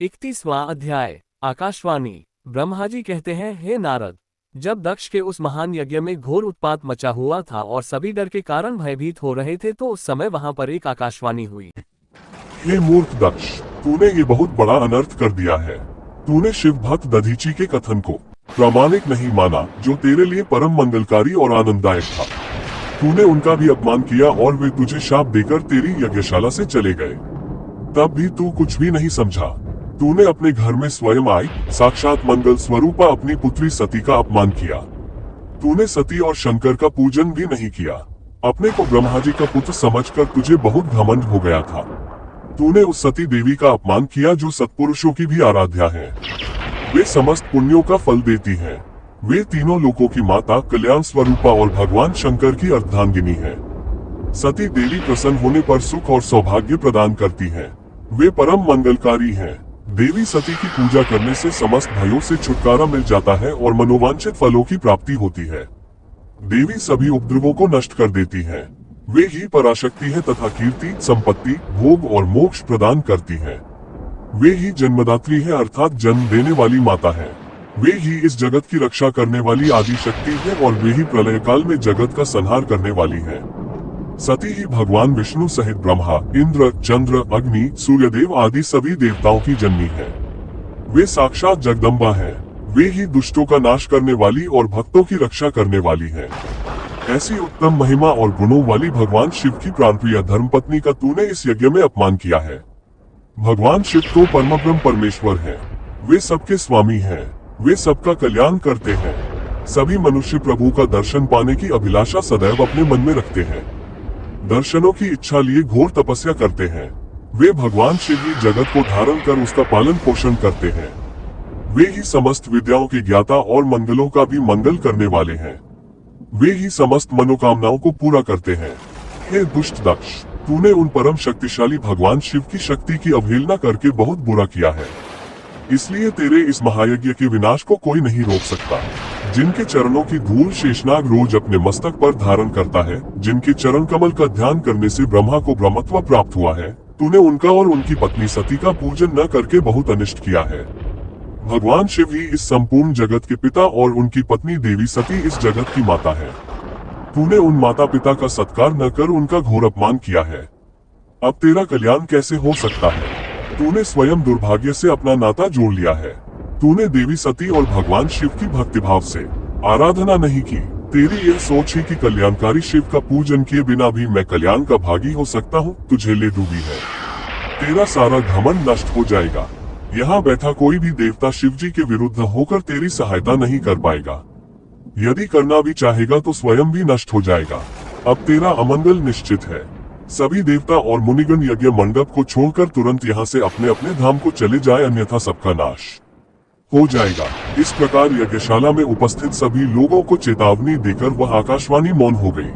31वां अध्याय। आकाशवाणी। ब्रह्मा जी कहते हैं, हे नारद, जब दक्ष के उस महान यज्ञ में घोर उत्पात मचा हुआ था और सभी डर के कारण भयभीत हो रहे थे, तो उस समय वहां पर एक आकाशवाणी हुई। हे मूर्ख दक्ष, तूने ये बहुत बड़ा अनर्थ कर दिया है। तूने शिव भक्त दधीची के कथन को प्रामाणिक नहीं माना, जो तेरे लिए परम मंगलकारी और आनंददायक था। तूने उनका भी अपमान किया और वे तुझे शाप देकर तेरी यज्ञशाला से चले गए। तब भी तू कुछ भी नहीं समझा। तूने अपने घर में स्वयं आई साक्षात मंगल स्वरूपा अपनी पुत्री सती का अपमान किया। तूने सती और शंकर का पूजन भी नहीं किया। अपने को ब्रह्मा जी का पुत्र समझकर तुझे बहुत घमंड हो गया था। तूने उस सती देवी का अपमान किया जो सत्पुरुषों की भी आराध्या है। वे समस्त पुण्यों का फल देती है। वे तीनों लोकों की माता, कल्याण स्वरूपा और भगवान शंकर की अर्धांगिनी है। सती देवी प्रसन्न होने पर सुख और सौभाग्य प्रदान करती है। वे परम मंगलकारी हैं। देवी सती की पूजा करने से समस्त भयों से छुटकारा मिल जाता है और मनोवांछित फलों की प्राप्ति होती है। देवी सभी उपद्रवों को नष्ट कर देती है। वे ही पराशक्ति है तथा कीर्ति, संपत्ति, भोग और मोक्ष प्रदान करती है। वे ही जन्मदात्री है अर्थात जन्म देने वाली माता है। वे ही इस जगत की रक्षा करने वाली आदि शक्ति है और वे ही प्रलय काल में जगत का संहार करने वाली है। सती ही भगवान विष्णु सहित ब्रह्मा, इंद्र, चंद्र, अग्नि, सूर्यदेव आदि सभी देवताओं की जननी है। वे साक्षात जगदम्बा है। वे ही दुष्टों का नाश करने वाली और भक्तों की रक्षा करने वाली है। ऐसी उत्तम महिमा और गुणों वाली भगवान शिव की प्राणप्रिय धर्मपत्नी का तूने इस यज्ञ में अपमान किया है। भगवान शिव तो परमब्रह्म परमेश्वर है। वे सबके स्वामी हैं। वे सबका कल्याण करते हैं। सभी मनुष्य प्रभु का दर्शन पाने की अभिलाषा सदैव अपने मन में रखते हैं। दर्शनों की इच्छा लिए घोर तपस्या करते हैं। वे भगवान शिव ही जगत को धारण कर उसका पालन पोषण करते हैं। वे ही समस्त विद्याओं के ज्ञाता और मंगलों का भी मंगल करने वाले हैं। वे ही समस्त मनोकामनाओं को पूरा करते हैं। हे दुष्ट दक्ष, तूने उन परम शक्तिशाली भगवान शिव की शक्ति की अवहेलना करके बहुत बुरा किया है। इसलिए तेरे इस महायज्ञ के विनाश को कोई नहीं रोक सकता। जिनके चरणों की धूल शेषनाग रोज अपने मस्तक पर धारण करता है, जिनके चरण कमल का ध्यान करने से ब्रह्मा को ब्रह्मत्व प्राप्त हुआ है, तूने उनका और उनकी पत्नी सती का पूजन न करके बहुत अनिष्ट किया है। भगवान शिव ही इस संपूर्ण जगत के पिता और उनकी पत्नी देवी सती इस जगत की माता है। तूने उन माता पिता का सत्कार न कर उनका घोर अपमान किया है। अब तेरा कल्याण कैसे हो सकता है? तूने स्वयं दुर्भाग्य से अपना नाता जोड़ लिया है। तूने देवी सती और भगवान शिव की भक्तिभाव से आराधना नहीं की। तेरी यह सोच ही कि कल्याणकारी शिव का पूजन किए बिना भी मैं कल्याण का भागी हो सकता हूँ, तुझे ले डूबी है। तेरा सारा घमंड नष्ट हो जाएगा। यहाँ बैठा कोई भी देवता शिव जी के विरुद्ध होकर तेरी सहायता नहीं कर पाएगा। यदि करना भी चाहेगा तो स्वयं भी नष्ट हो जाएगा। अब तेरा अमंगल निश्चित है। सभी देवता और मुनिगण यज्ञ मंडप को छोड़कर तुरंत यहाँ से अपने अपने धाम को चले जाए, अन्यथा सबका नाश हो जाएगा। इस प्रकार यज्ञशाला में उपस्थित सभी लोगों को चेतावनी देकर वह आकाशवाणी मौन हो गई।